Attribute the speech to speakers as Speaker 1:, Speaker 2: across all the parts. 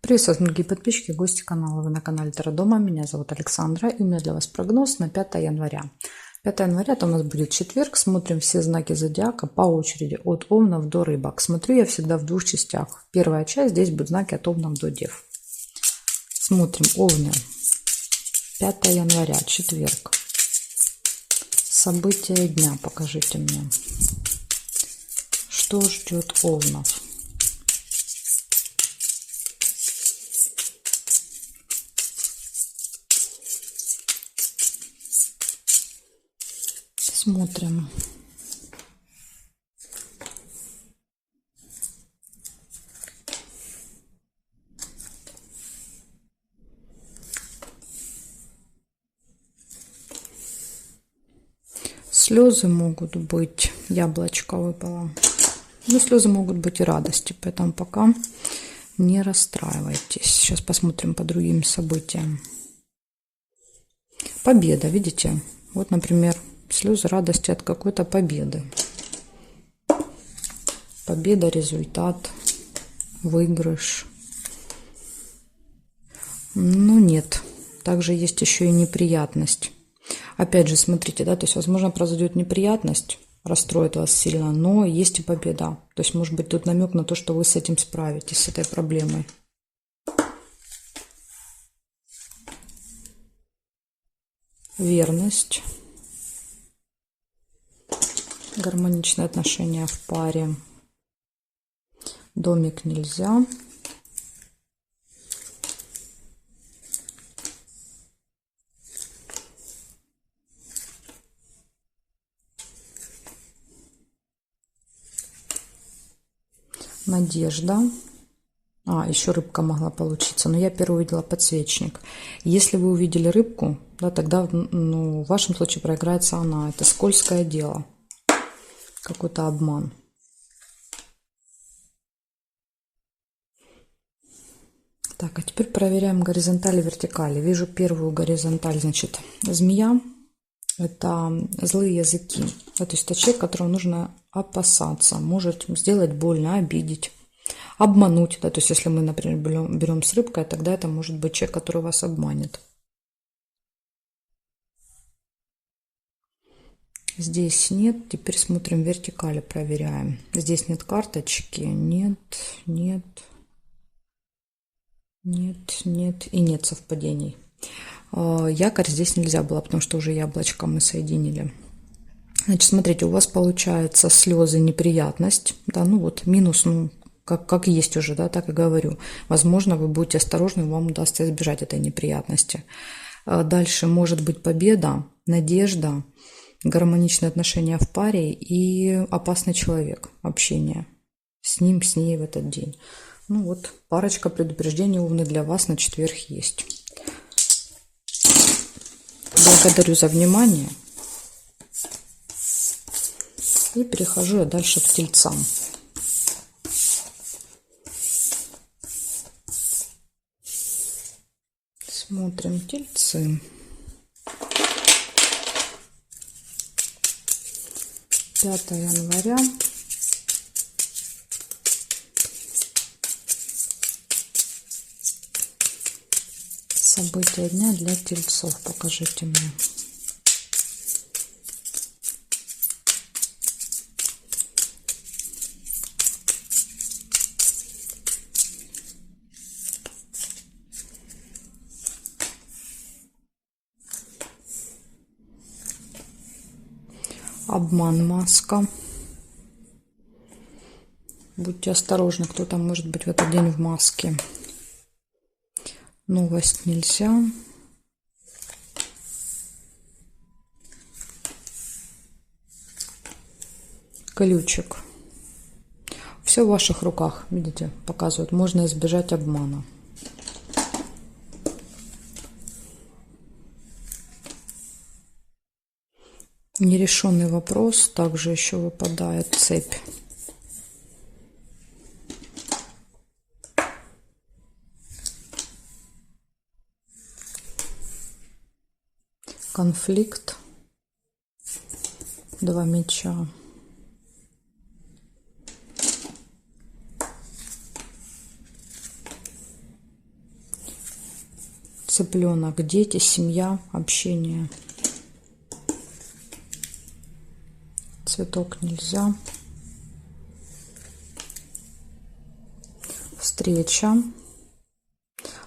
Speaker 1: Приветствую, дорогие подписчики, гости канала. Вы на канале Таро-дома. Меня зовут Александра, и у меня для вас прогноз на 5 января. 5 января это у нас будет четверг. Смотрим все знаки зодиака по очереди от Овнов до Рыбок. Смотрю я всегда в двух частях. Первая часть, здесь будут знаки от Овнов до Дев. Смотрим Овны. 5 января, четверг. События дня покажите мне. Что ждет Овнов? Смотрим. Слезы могут быть, яблочко выпало. Но слезы могут быть и радости, поэтому пока не расстраивайтесь. Сейчас посмотрим по другим событиям. Победа, видите? Вот, например, слезы радости от какой-то победы. Победа, результат, выигрыш. Ну нет, также есть еще и неприятность. Опять же, смотрите, да, то есть, возможно, произойдет неприятность, расстроит вас сильно, но есть и победа. То есть, может быть, тут намек на то, что вы с этим справитесь, с этой проблемой. Верность. Гармоничные отношения в паре. Домик нельзя. Надежда. Еще рыбка могла получиться, но я первый увидела подсвечник. Если вы увидели рыбку, да, тогда в вашем случае проиграется она. Это скользкое дело. Какой-то обман. Так, а теперь проверяем горизонталь и вертикаль. Вижу первую горизонталь, значит, змея. Это злые языки. То есть это человек, которого нужно опасаться. Может сделать больно, обидеть, обмануть. Да? То есть если мы, например, берем с рыбкой, тогда это может быть человек, который вас обманет. Здесь нет. Теперь смотрим вертикали, проверяем. Здесь нет карточки. Нет, нет, нет, нет и нет совпадений. Якорь здесь нельзя было, потому что уже яблочко мы соединили. Значит, смотрите, у вас получается слезы, неприятность. Да, ну вот минус, ну как есть уже, да, так и говорю. Возможно, вы будете осторожны, вам удастся избежать этой неприятности. Дальше может быть победа, надежда, гармоничные отношения в паре и опасный человек, общение с ним, с ней в этот день. Ну вот, парочка предупреждений Овны для вас на четверг есть. Благодарю за внимание. И перехожу я дальше к тельцам. Смотрим тельцы. 5 января. События дня для тельцов. Покажите мне. Обман, маска. Будьте осторожны, кто там может быть в этот день в маске. Новость нельзя. Ключик. Все в ваших руках, видите, показывают. Можно избежать обмана. Нерешенный вопрос. Также еще выпадает цепь. Конфликт. 2 меча. цыпленок, дети, семья, общение. Цветок нельзя. Встреча.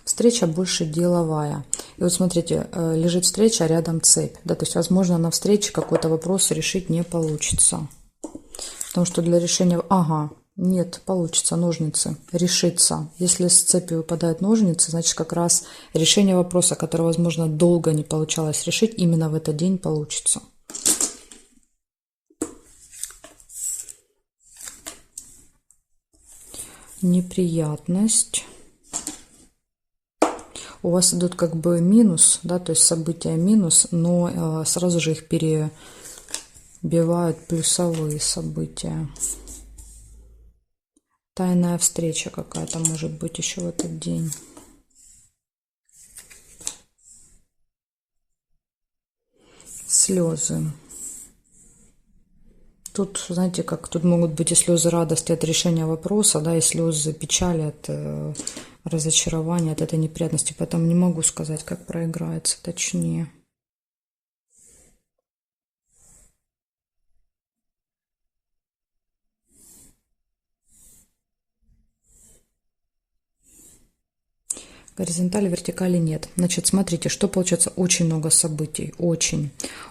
Speaker 1: Встреча больше деловая. И вот смотрите, лежит встреча, а рядом цепь. Да, то есть, возможно, на встрече какой-то вопрос решить не получится. Потому что для решения... Ага, нет, получится, ножницы. Решиться. Если с цепи выпадают ножницы, значит, как раз решение вопроса, который, возможно, долго не получалось решить, именно в этот день получится. Неприятность. У вас идут как бы минус, да, то есть события минус, но сразу же их перебивают плюсовые события. Тайная встреча какая-то может быть еще в этот день. Слезы. Тут, знаете, как тут могут быть и слезы радости от решения вопроса, да, и слезы печали от разочарования, от этой неприятности. Поэтому не могу сказать, как проиграется точнее. Горизонтали, вертикали нет. Значит, смотрите, что получается. Очень много событий. Очень.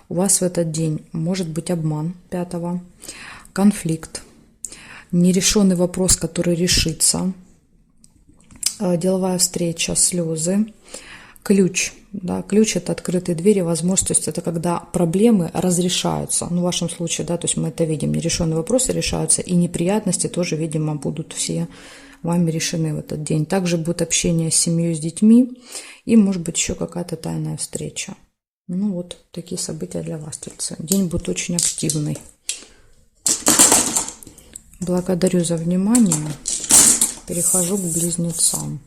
Speaker 1: У вас в этот день может быть обман 5-го, конфликт, нерешенный вопрос, который решится, деловая встреча, слезы, ключ. Да, ключ – это открытые двери, возможность, то есть это когда проблемы разрешаются. Ну, в вашем случае, да, то есть мы это видим, нерешенные вопросы решаются, и неприятности тоже, видимо, будут все вами решены в этот день. Также будет общение с семьей, с детьми, и, может быть, еще какая-то тайная встреча. Ну, вот такие события для вас, Тельцы. День будет очень активный. Благодарю за внимание. Перехожу к Близнецам.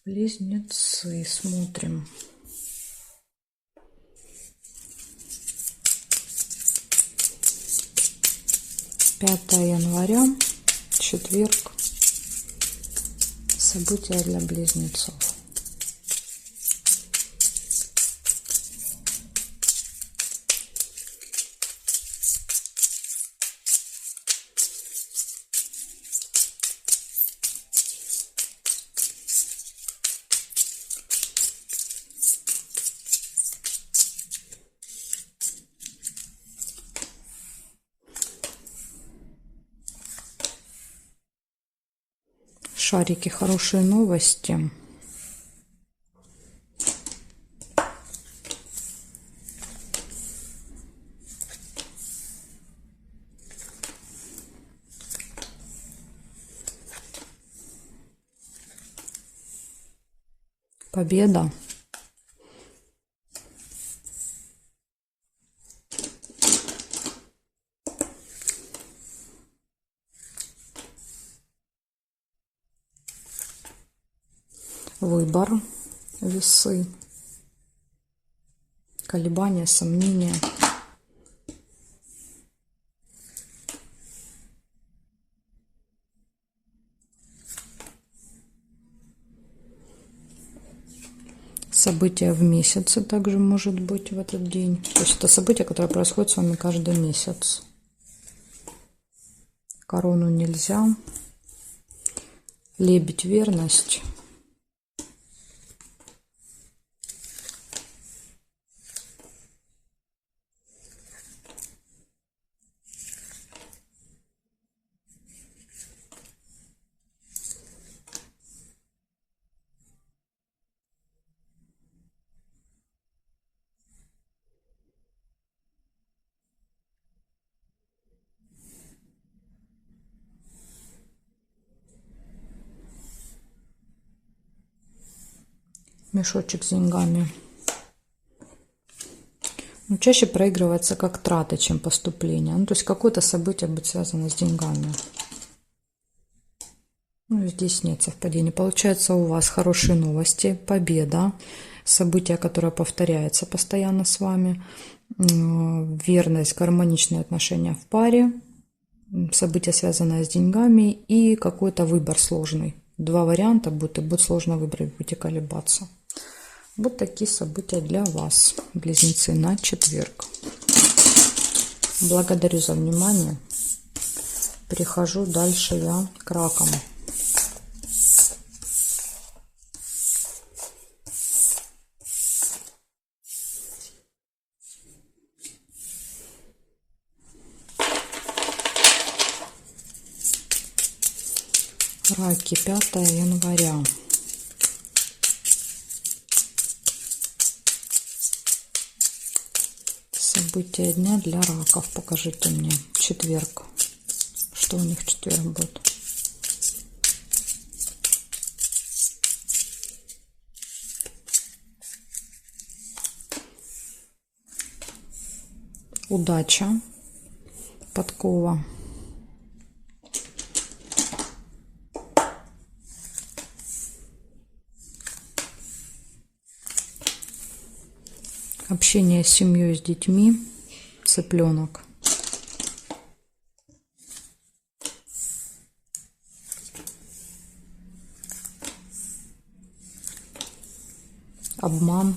Speaker 1: Близнецы, смотрим. Пятое января, четверг. События для Близнецов. Шарики, хорошие новости. Победа. Выбор, весы, колебания, сомнения. Событие в месяце также может быть в этот день. То есть это событие, которое происходит с вами каждый месяц. Корону нельзя. Лебедь, верность. Мешочек с деньгами. Но чаще проигрывается как траты, чем поступление. Ну, то есть какое-то событие будет связано с деньгами. Ну, здесь нет совпадений. Получается, у вас хорошие новости, победа, событие, которое повторяется постоянно с вами, верность, гармоничные отношения в паре, событие, связанное с деньгами и какой-то выбор сложный. Два варианта будет, и будет сложно выбрать, будете колебаться. Вот такие события для вас, близнецы, на четверг. Благодарю за внимание. Перехожу дальше я к ракам. Раки, 5 января. События дня для раков. Покажите мне четверг. Что у них в четверг будет? Удача. Подкова. Общение с семьей, с детьми. Цыпленок. Обман.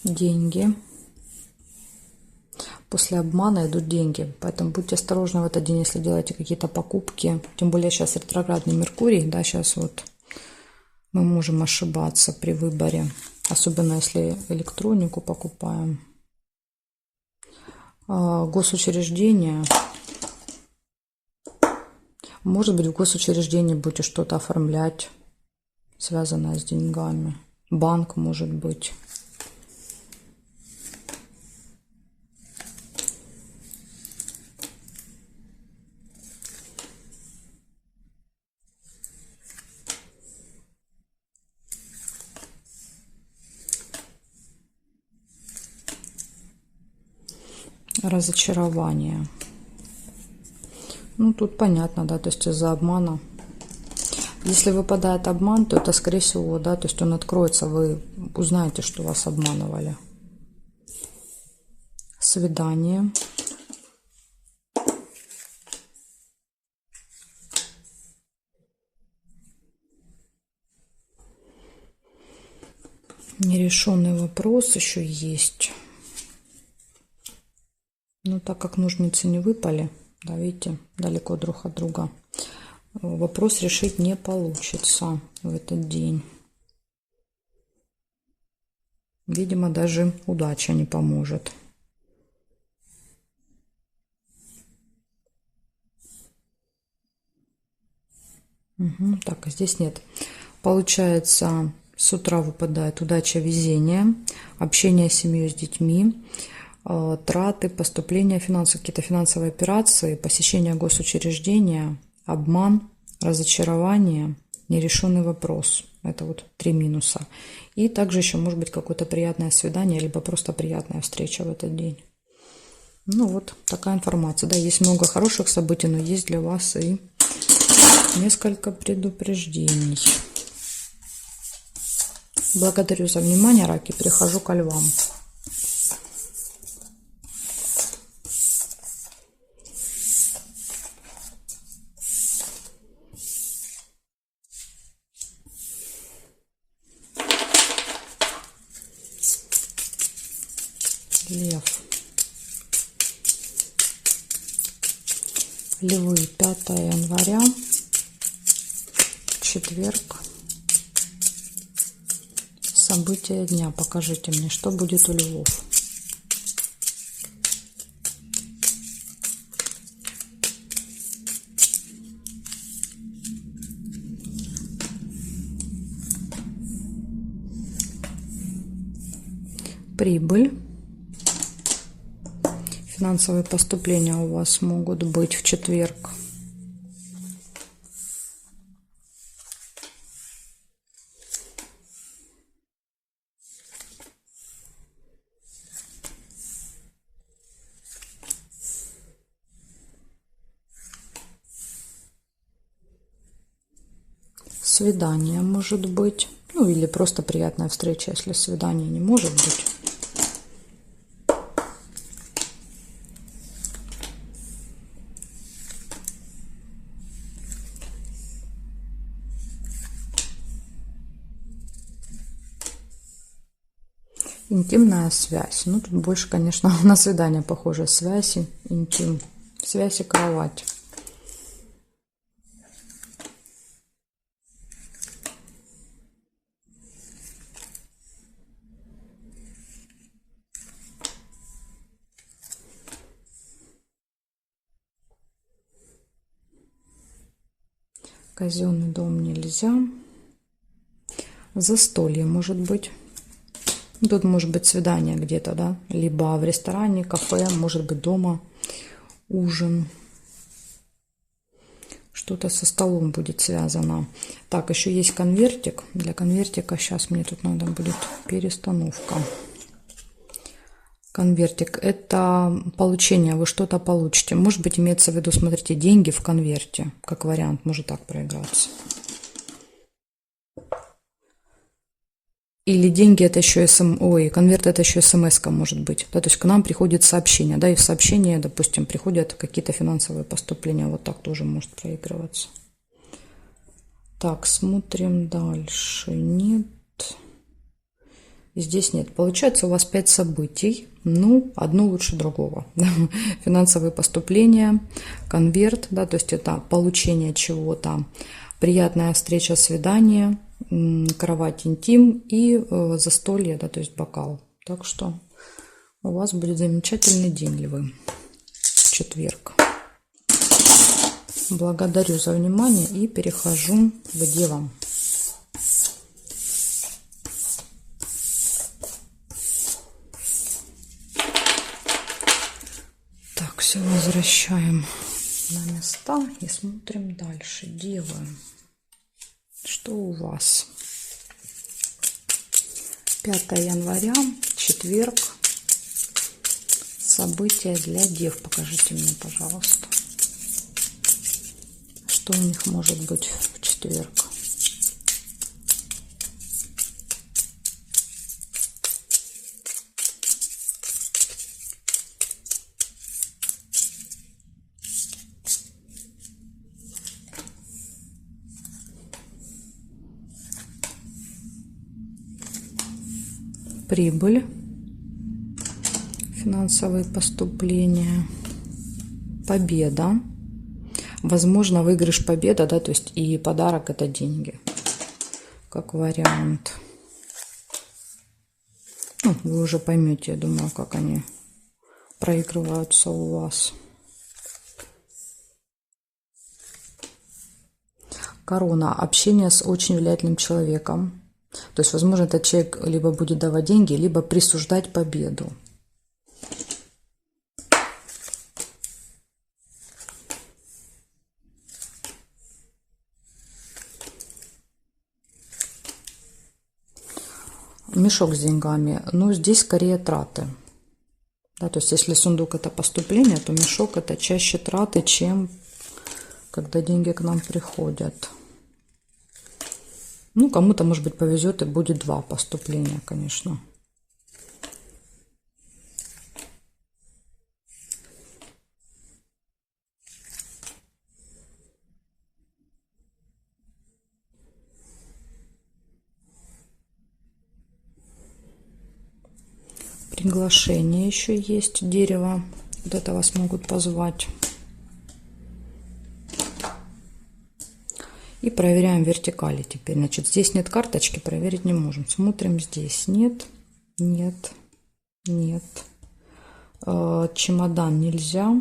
Speaker 1: Деньги. После обмана идут деньги, поэтому будьте осторожны в этот день, если делаете какие-то покупки. Тем более сейчас ретроградный Меркурий, да, сейчас вот мы можем ошибаться при выборе, особенно если электронику покупаем. Госучреждения. Может быть, в госучреждении будете что-то оформлять, связанное с деньгами. Банк, может быть. Разочарование. Ну, тут понятно, да, то есть из-за обмана. Если выпадает обман, то это, скорее всего, да, то есть он откроется, вы узнаете, что вас обманывали. Свидание. Нерешенный вопрос еще есть. Но так как ножницы не выпали, да, видите, далеко друг от друга, вопрос решить не получится в этот день. Видимо, даже удача не поможет. Угу, так, а здесь нет. Получается, с утра выпадает удача, везение, общение с семьей, с детьми, траты, поступления финансов, какие-то финансовые операции, посещение госучреждения, обман, разочарование, нерешенный вопрос. Это вот 3 минуса. И также еще может быть какое-то приятное свидание, либо просто приятная встреча в этот день. Ну вот такая информация. Да, есть много хороших событий, но есть для вас и несколько предупреждений. Благодарю за внимание, раки. Перехожу ко львам. Лев. Львы, 5 января, четверг. События дня. Покажите мне, что будет у львов. Прибыль. Финансовые поступления у вас могут быть в четверг. свидание может быть. Ну, или просто приятная встреча, если свидания не может быть. Интимная связь. Ну, тут больше, конечно, на свидание похоже. Связь, интим. Связь и кровать. Казенный дом нельзя. Застолье может быть. Тут может быть свидание где-то, да, либо в ресторане, кафе, может быть дома, ужин. Что-то со столом будет связано. Так, еще есть конвертик. Для конвертика сейчас мне тут надо будет перестановка. Конвертик – это получение, вы что-то получите. Может быть, имеется в виду, смотрите, деньги в конверте, как вариант, может так проиграться. Или деньги это еще конверт это еще смс-ка может быть. Да, то есть к нам приходит сообщение, да, и в сообщении, допустим, приходят какие-то финансовые поступления. Вот так тоже может проигрываться. Так, смотрим дальше. Нет. Здесь нет. Получается у вас 5 событий. Ну, одно лучше другого. Финансовые поступления, конверт, да, то есть это получение чего-то, приятная встреча, свидание, кровать, интим и застолье, да, то есть бокал. Так что у вас будет замечательный день, львы, в четверг. Благодарю за внимание и перехожу к девам. Так, все возвращаем на места и смотрим дальше. Девы. Что у вас? 5 января, четверг. События для дев. Покажите мне, пожалуйста. Что у них может быть в четверг? Прибыль, финансовые поступления, победа, возможно, выигрыш, победа, да, то есть и подарок это деньги, как вариант. Ну, вы уже поймете, я думаю, как они проигрываются у вас. Корона, общение с очень влиятельным человеком. То есть, возможно, этот человек либо будет давать деньги, либо присуждать победу. Мешок с деньгами. Ну, здесь скорее траты. Да, то есть, если сундук это поступление, то мешок это чаще траты, чем когда деньги к нам приходят. Ну, кому-то, может быть, повезет и будет 2 поступления, конечно. Приглашение еще есть, дерево. Вот это вас могут позвать. И проверяем вертикали теперь. Значит, здесь нет карточки, проверить не можем. Смотрим здесь. Нет, нет, нет. Чемодан нельзя.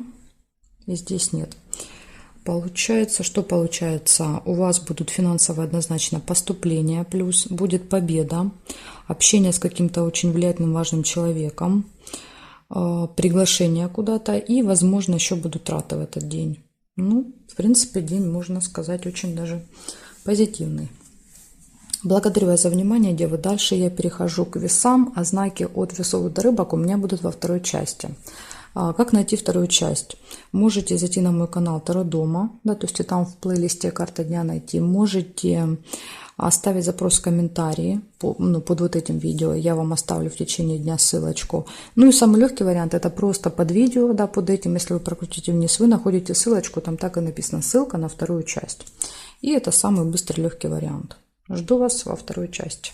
Speaker 1: И здесь нет. Получается, что получается? У вас будут финансовые однозначно поступления, плюс будет победа, общение с каким-то очень влиятельным, важным человеком, приглашение куда-то и, возможно, еще будут траты в этот день. Ну, в принципе, день, можно сказать, очень даже позитивный. Благодарю вас за внимание, девы. Дальше я перехожу к весам, а знаки от весов до рыбок у меня будут во второй части. Как найти вторую часть? Можете зайти на мой канал Таро Дома, да, то есть и там в плейлисте «Карта дня» найти. Можете оставить запрос в комментарии под вот этим видео. Я вам оставлю в течение дня ссылочку. Ну и самый легкий вариант — это просто под видео, да, под этим, если вы прокрутите вниз, вы находите ссылочку, там так и написано «Ссылка на вторую часть». И это самый быстрый легкий вариант. Жду вас во второй части.